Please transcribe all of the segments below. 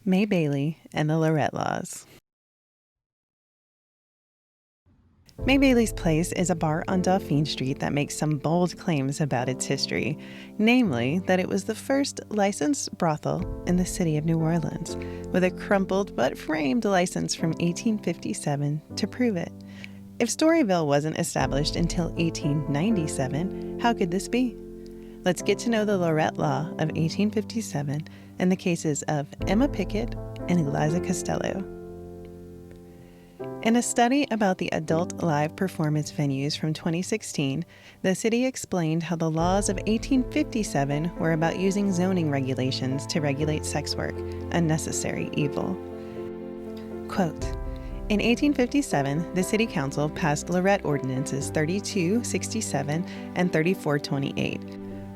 May Baily and the Lorette Laws. May Baily's Place is a bar on Dauphine Street that makes some bold claims about its history, namely that it was the first licensed brothel in the city of New Orleans, with a crumpled but framed license from 1857 to prove it. If Storyville wasn't established until 1897, how could this be? Let's get to know the Lorette Law of 1857 and the cases of Emma Pickett and Eliza Castello. In a study about the adult live performance venues from 2016, the city explained how the laws of 1857 were about using zoning regulations to regulate sex work, a necessary evil. Quote, in 1857, the City Council passed Lorette Ordinances 3267 and 3428,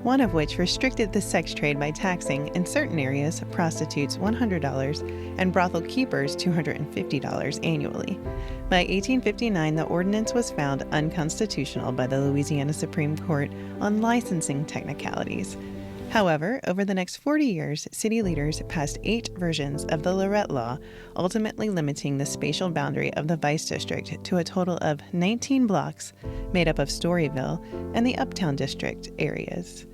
one of which restricted the sex trade by taxing, in certain areas, prostitutes $100 and brothel keepers $250 annually. By 1859, the ordinance was found unconstitutional by the Louisiana Supreme Court on licensing technicalities. However, over the next 40 years, city leaders passed 8 versions of the Lorette Law, ultimately limiting the spatial boundary of the Vice District to a total of 19 blocks made up of Storyville and the Uptown District areas.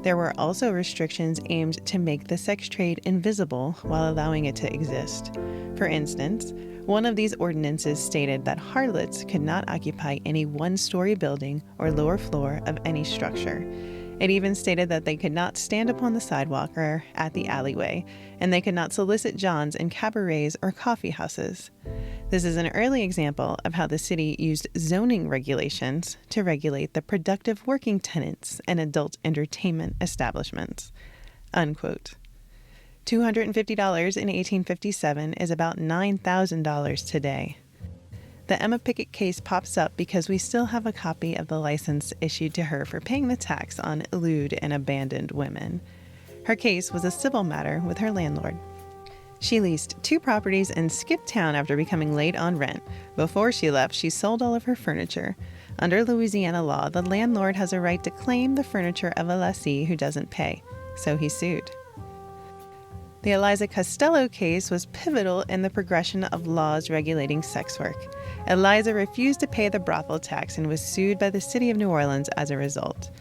There were also restrictions aimed to make the sex trade invisible while allowing it to exist. For instance, one of these ordinances stated that harlots could not occupy any one-story building or lower floor of any structure. It even stated that they could not stand upon the sidewalk or at the alleyway, and they could not solicit johns in cabarets or coffee houses. This is an early example of how the city used zoning regulations to regulate the productive working tenants and adult entertainment establishments. Unquote. $250 in 1857 is about $9,000 today. The Emma Pickett case pops up because we still have a copy of the license issued to her for paying the tax on lewd and abandoned women. Her case was a civil matter with her landlord. She leased 2 properties and skipped town after becoming late on rent. Before she left, she sold all of her furniture. Under Louisiana law, the landlord has a right to claim the furniture of a lessee who doesn't pay, so he sued. The Eliza Castello case was pivotal in the progression of laws regulating sex work. Eliza refused to pay the brothel tax and was sued by the city of New Orleans as a result.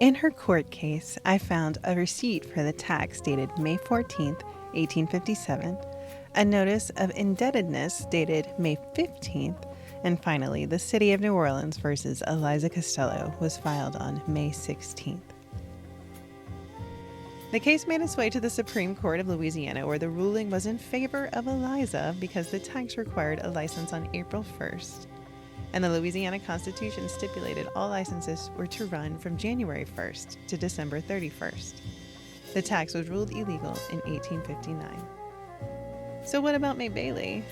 In her court case, I found a receipt for the tax dated May 14, 1857, a notice of indebtedness dated May 15th, and finally, the city of New Orleans versus Eliza Castello was filed on May 16th. The case made its way to the Supreme Court of Louisiana, where the ruling was in favor of Eliza because the tax required a license on April 1st. And the Louisiana Constitution stipulated all licenses were to run from January 1st to December 31st. The tax was ruled illegal in 1859. So what about May Baily?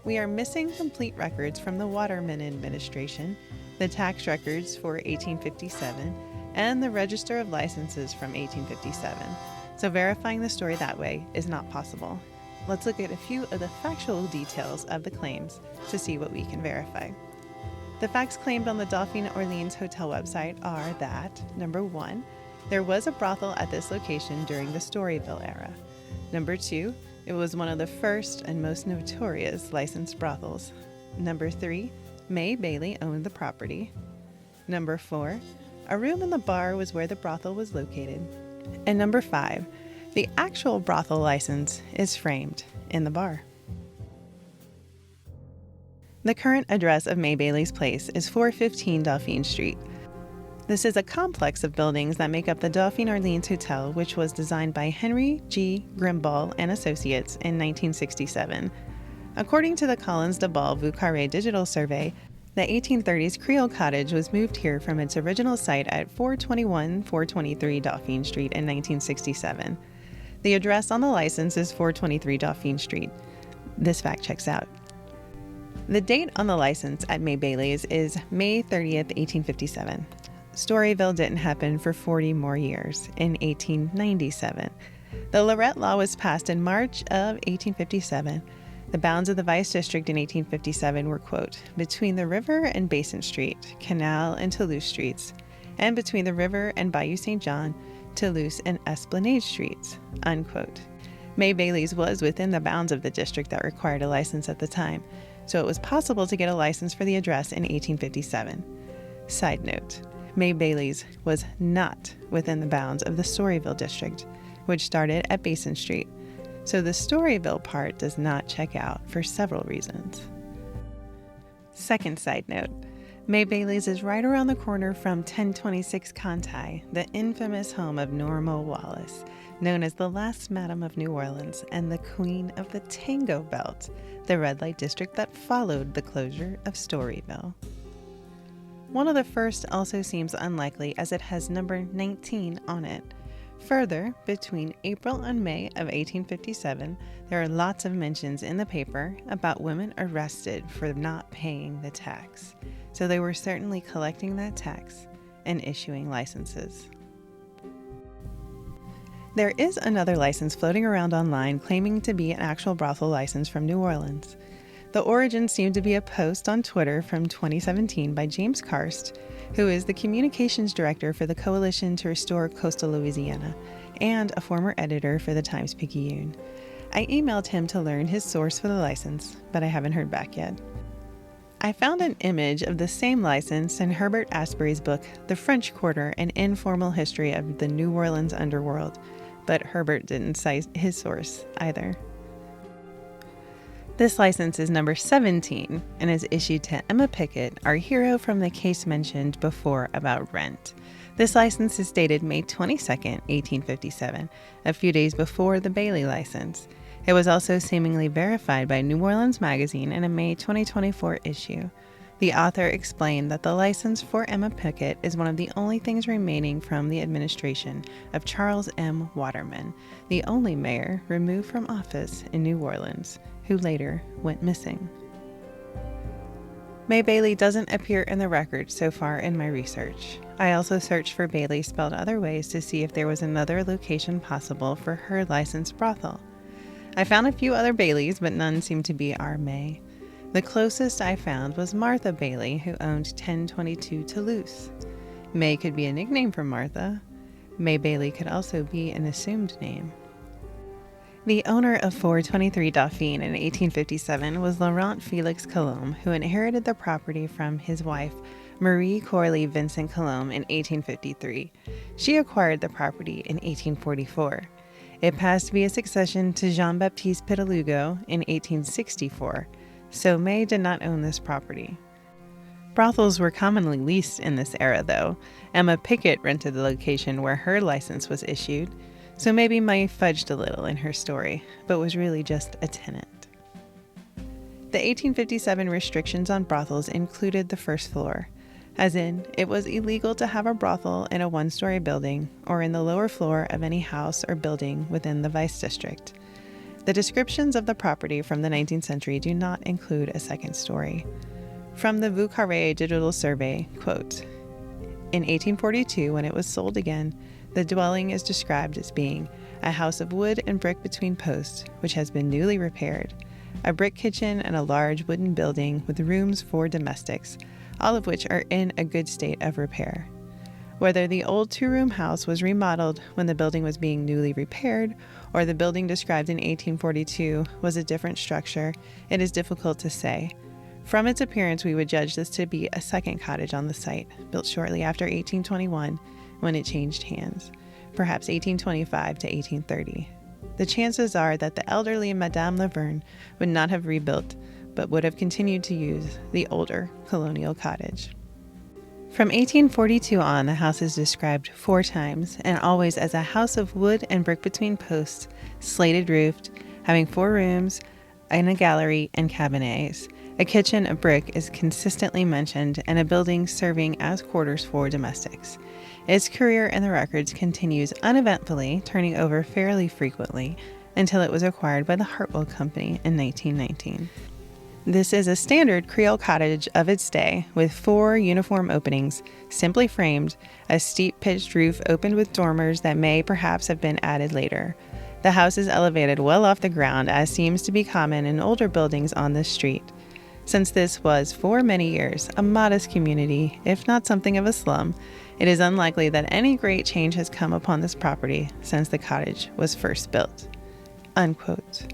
We are missing complete records from the Waterman administration, the tax records for 1857, and the Register of Licenses from 1857. So verifying the story that way is not possible. Let's look at a few of the factual details of the claims to see what we can verify. The facts claimed on the Dauphine Orleans Hotel website are that, number 1, there was a brothel at this location during the Storyville era. Number 2, it was one of the first and most notorious licensed brothels. Number 3, May Baily owned the property. Number 4, a room in the bar was where the brothel was located. And number 5, the actual brothel license is framed in the bar. The current address of May Baily's Place is 415 Dauphine Street. This is a complex of buildings that make up the Dauphine Orleans Hotel, which was designed by Henry G. Grimball and Associates in 1967. According to the Collins de Ball Vous Carré digital survey, the 1830s Creole cottage was moved here from its original site at 423 Dauphine Street in 1967. The address on the license is 423 Dauphine Street. This fact checks out. The date on the license at May Baily's is May 30th, 1857. Storyville didn't happen for 40 more years, in 1897. The Lorette Law was passed in March of 1857. The bounds of the Vice District in 1857 were, quote, between the river and Baton Street, Canal and Toulouse Streets, and between the river and Bayou St. John, Toulouse and Esplanade Streets, unquote. May Baily's was within the bounds of the district that required a license at the time, so it was possible to get a license for the address in 1857. Side note, May Baily's was not within the bounds of the Storyville district, which started at Baton Street, so the Storyville part does not check out for several reasons. Second side note, May Baily's is right around the corner from 1026 Conti, the infamous home of Norma Wallace, known as the last Madam of New Orleans and the Queen of the Tango Belt, the red light district that followed the closure of Storyville. One of the first also seems unlikely as it has number 19 on it. Further, between April and May of 1857, there are lots of mentions in the paper about women arrested for not paying the tax. So they were certainly collecting that tax and issuing licenses. There is another license floating around online claiming to be an actual brothel license from New Orleans. The origin seemed to be a post on Twitter from 2017 by James Karst, who is the communications director for the Coalition to Restore Coastal Louisiana and a former editor for the Times-Picayune. I emailed him to learn his source for the license, but I haven't heard back yet. I found an image of the same license in Herbert Asbury's book, The French Quarter, An Informal History of the New Orleans Underworld, but Herbert didn't cite his source either. This license is number 17 and is issued to Emma Pickett, our hero from the case mentioned before about rent. This license is dated May 22, 1857, a few days before the Baily license. It was also seemingly verified by New Orleans Magazine in a May 2024 issue. The author explained that the license for Emma Pickett is one of the only things remaining from the administration of Charles M. Waterman, the only mayor removed from office in New Orleans, who later went missing. May Baily doesn't appear in the record so far in my research. I also searched for Baily spelled other ways to see if there was another location possible for her licensed brothel. I found a few other Baileys, but none seemed to be our May. The closest I found was Martha Baily, who owned 1022 Toulouse. May could be a nickname for Martha. May Baily could also be an assumed name. The owner of 423 Dauphine in 1857 was Laurent Felix Colombe, who inherited the property from his wife, Marie Corley Vincent Colombe, in 1853. She acquired the property in 1844. It passed via succession to Jean-Baptiste Pitalugo in 1864, so May did not own this property. Brothels were commonly leased in this era, though. Emma Pickett rented the location where her license was issued, so maybe May fudged a little in her story, but was really just a tenant. The 1857 restrictions on brothels included the first floor, as in, it was illegal to have a brothel in a one-story building or in the lower floor of any house or building within the Vice District. The descriptions of the property from the 19th century do not include a second story. From the Vieux Carré Digital Survey, quote, "In 1842, when it was sold again, the dwelling is described as being a house of wood and brick between posts, which has been newly repaired, a brick kitchen and a large wooden building with rooms for domestics, all of which are in a good state of repair. Whether the old two-room house was remodeled when the building was being newly repaired, or the building described in 1842 was a different structure, it is difficult to say. From its appearance, we would judge this to be a second cottage on the site, built shortly after 1821, when it changed hands, perhaps 1825 to 1830. The chances are that the elderly Madame Laverne would not have rebuilt, but would have continued to use the older colonial cottage." From 1842 on, the house is described 4 times, and always as a house of wood and brick between posts, slated roofed, having 4 rooms and a gallery and cabinets. A kitchen of brick is consistently mentioned, and a building serving as quarters for domestics. Its career in the records continues uneventfully, turning over fairly frequently, until it was acquired by the Hartwell Company in 1919. This is a standard Creole cottage of its day, with 4 uniform openings, simply framed, a steep pitched roof opened with dormers that may perhaps have been added later. The house is elevated well off the ground, as seems to be common in older buildings on this street. Since this was, for many years, a modest community, if not something of a slum, it is unlikely that any great change has come upon this property since the cottage was first built." unquote.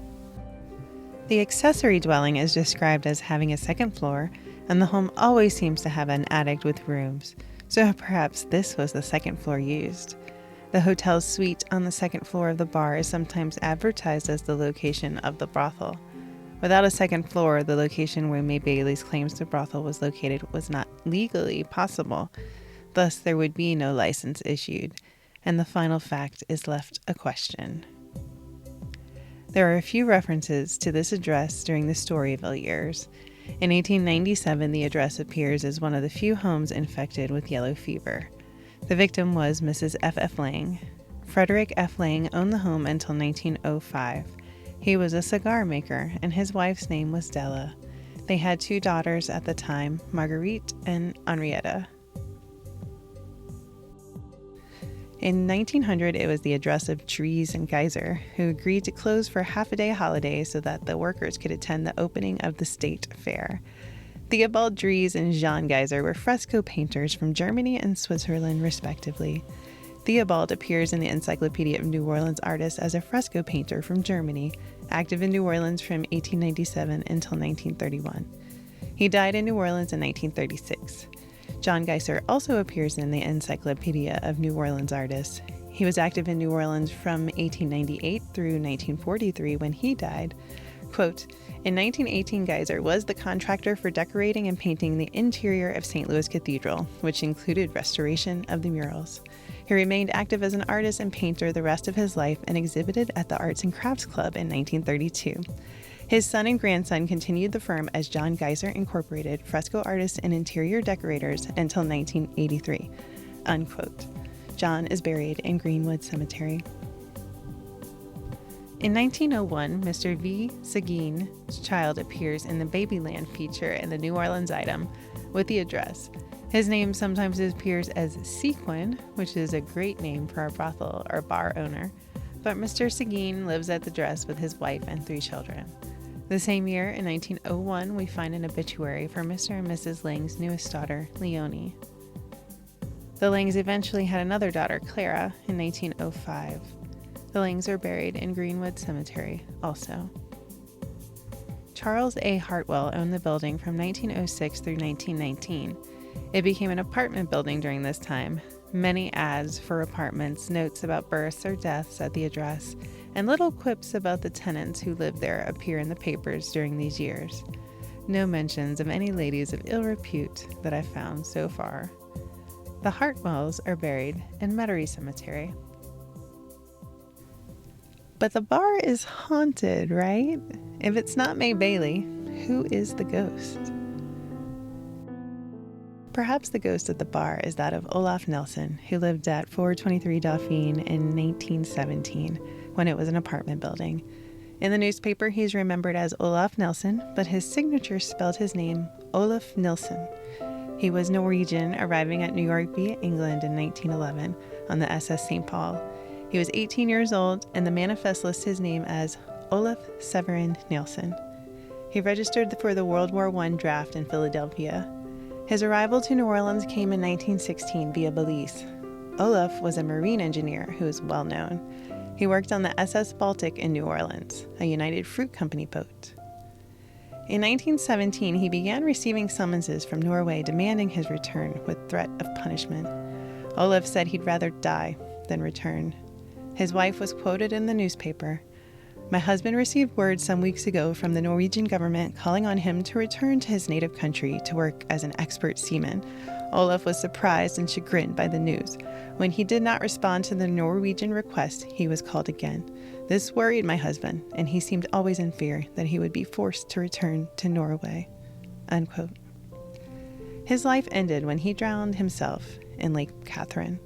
The accessory dwelling is described as having a second floor, and the home always seems to have an attic with rooms, so perhaps this was the second floor used. The hotel's suite on the second floor of the bar is sometimes advertised as the location of the brothel. Without a second floor, the location where May Baily's claims the brothel was located was not legally possible. Thus, there would be no license issued, and the final fact is left a question. There are a few references to this address during the Storyville years. In 1897, the address appears as one of the few homes infected with yellow fever. The victim was Mrs. F. F. Lang. Frederick F. Lang owned the home until 1905. He was a cigar maker, and his wife's name was Della. They had 2 daughters at the time, Marguerite and Henrietta. In 1900, it was the address of Dries and Geyser, who agreed to close for half-a-day holiday so that the workers could attend the opening of the state fair. Theobald Dries and Jean Geyser were fresco painters from Germany and Switzerland, respectively. Theobald appears in the Encyclopedia of New Orleans Artists as a fresco painter from Germany, active in New Orleans from 1897 until 1931. He died in New Orleans in 1936. John Geyser also appears in the Encyclopedia of New Orleans Artists. He was active in New Orleans from 1898 through 1943 when he died. Quote, in 1918, Geyser was the contractor for decorating and painting the interior of St. Louis Cathedral, which included restoration of the murals. He remained active as an artist and painter the rest of his life and exhibited at the Arts and Crafts Club in 1932. His son and grandson continued the firm as John Geyser Incorporated, fresco artists and interior decorators until 1983. Unquote. John is buried in Greenwood Cemetery. In 1901, Mr. V. Seguin's child appears in the Babyland feature in the New Orleans item with the address. His name sometimes appears as Sequin, which is a great name for a brothel or bar owner, but Mr. Seguin lives at the address with his wife and 3 children. The same year, in 1901, we find an obituary for Mr. and Mrs. Lang's newest daughter, Leonie. The Langs eventually had another daughter, Clara, in 1905. The Langs are buried in Greenwood Cemetery also. Charles A. Hartwell owned the building from 1906 through 1919. It became an apartment building during this time. Many ads for apartments, notes about births or deaths at the address, and little quips about the tenants who lived there appear in the papers during these years. No mentions of any ladies of ill repute that I've found so far. The Hartwells are buried in Metairie Cemetery. But the bar is haunted, right? If it's not May Baily, who is the ghost? Perhaps the ghost at the bar is that of Olaf Nelson, who lived at 423 Dauphine in 1917, when it was an apartment building. In the newspaper, he's remembered as Olaf Nelson, but his signature spelled his name Olaf Nilsson. He was Norwegian, arriving at New York via England in 1911 on the SS St. Paul. He was 18 years old, and the manifest lists his name as Olaf Severin Nilsson. He registered for the World War I draft in Philadelphia. His arrival to New Orleans came in 1916 via Belize. Olaf was a marine engineer who is well known. He worked on the SS Baltic in New Orleans, a United Fruit Company boat. In 1917, he began receiving summonses from Norway demanding his return with threat of punishment. Olaf said he'd rather die than return. His wife was quoted in the newspaper. My husband received word some weeks ago from the Norwegian government calling on him to return to his native country to work as an expert seaman. Olaf was surprised and chagrined by the news. When he did not respond to the Norwegian request, he was called again. This worried my husband, and he seemed always in fear that he would be forced to return to Norway. Unquote. His life ended when he drowned himself in Lake Catherine.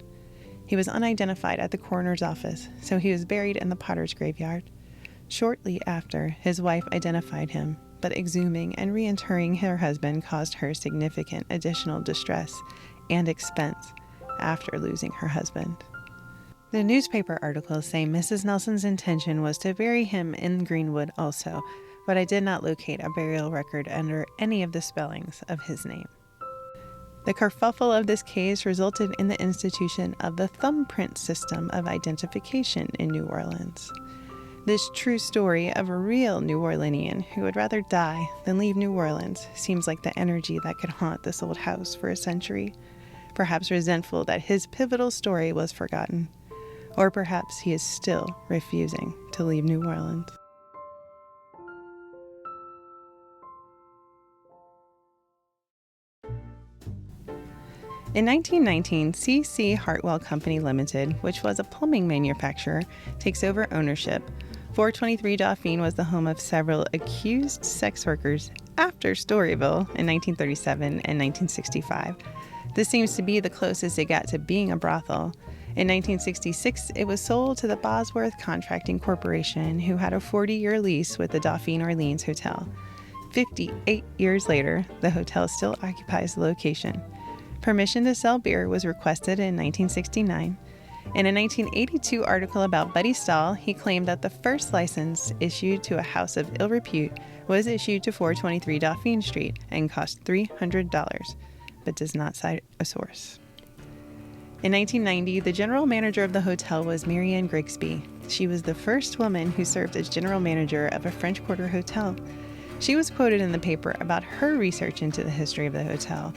He was unidentified at the coroner's office, so he was buried in the potter's graveyard. Shortly after, his wife identified him, but exhuming and reinterring her husband caused her significant additional distress and expense after losing her husband. The newspaper articles say Mrs. Nelson's intention was to bury him in Greenwood also, but I did not locate a burial record under any of the spellings of his name. The kerfuffle of this case resulted in the institution of the thumbprint system of identification in New Orleans. This true story of a real New Orleanian who would rather die than leave New Orleans seems like the energy that could haunt this old house for a century, perhaps resentful that his pivotal story was forgotten, or perhaps he is still refusing to leave New Orleans. In 1919, C.C. Hartwell Company Limited, which was a plumbing manufacturer, takes over ownership. 423 Dauphine was the home of several accused sex workers after Storyville in 1937 and 1965. This seems to be the closest it got to being a brothel. In 1966, it was sold to the Bosworth Contracting Corporation, who had a 40-year lease with the Dauphine Orleans Hotel. 58 years later, the hotel still occupies the location. Permission to sell beer was requested in 1969. In a 1982 article about Buddy Stahl, he claimed that the first license issued to a house of ill repute was issued to 423 Dauphine Street and cost $300, but does not cite a source. In 1990, the general manager of the hotel was Marianne Grigsby. She was the first woman who served as general manager of a French Quarter hotel. She was quoted in the paper about her research into the history of the hotel.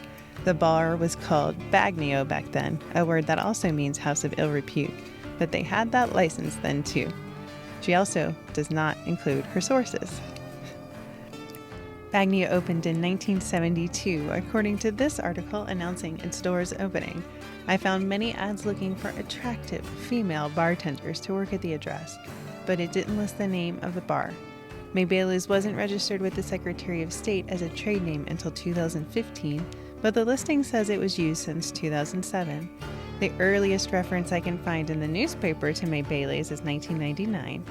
The bar was called Bagnio back then, a word that also means house of ill repute, but they had that license then too. She also does not include her sources. Bagnio opened in 1972, according to this article announcing its doors opening. I found many ads looking for attractive female bartenders to work at the address, but it didn't list the name of the bar. May Baily's wasn't registered with the Secretary of State as a trade name until 2015, but the listing says it was used since 2007. The earliest reference I can find in the newspaper to May Baily's is 1999.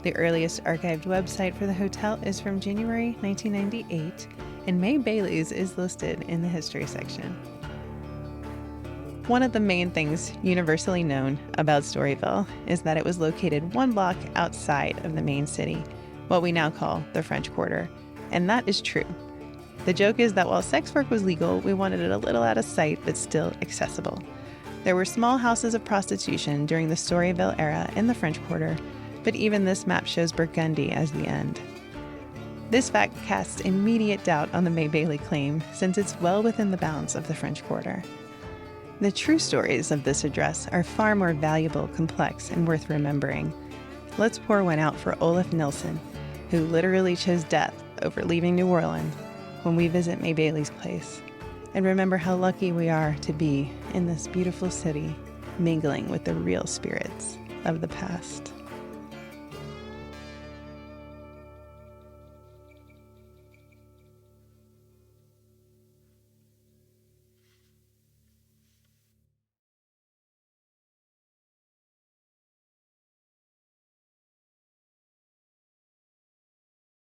The earliest archived website for the hotel is from January 1998, and May Baily's is listed in the history section. One of the main things universally known about Storyville is that it was located one block outside of the main city, what we now call the French Quarter, and that is true. The joke is that while sex work was legal, we wanted it a little out of sight but still accessible. There were small houses of prostitution during the Storyville era in the French Quarter, but even this map shows Burgundy as the end. This fact casts immediate doubt on the May Baily claim, since it's well within the bounds of the French Quarter. The true stories of this address are far more valuable, complex, and worth remembering. Let's pour one out for Olaf Nilsson, who literally chose death over leaving New Orleans, when we visit May Baily's place, and remember how lucky we are to be in this beautiful city, mingling with the real spirits of the past.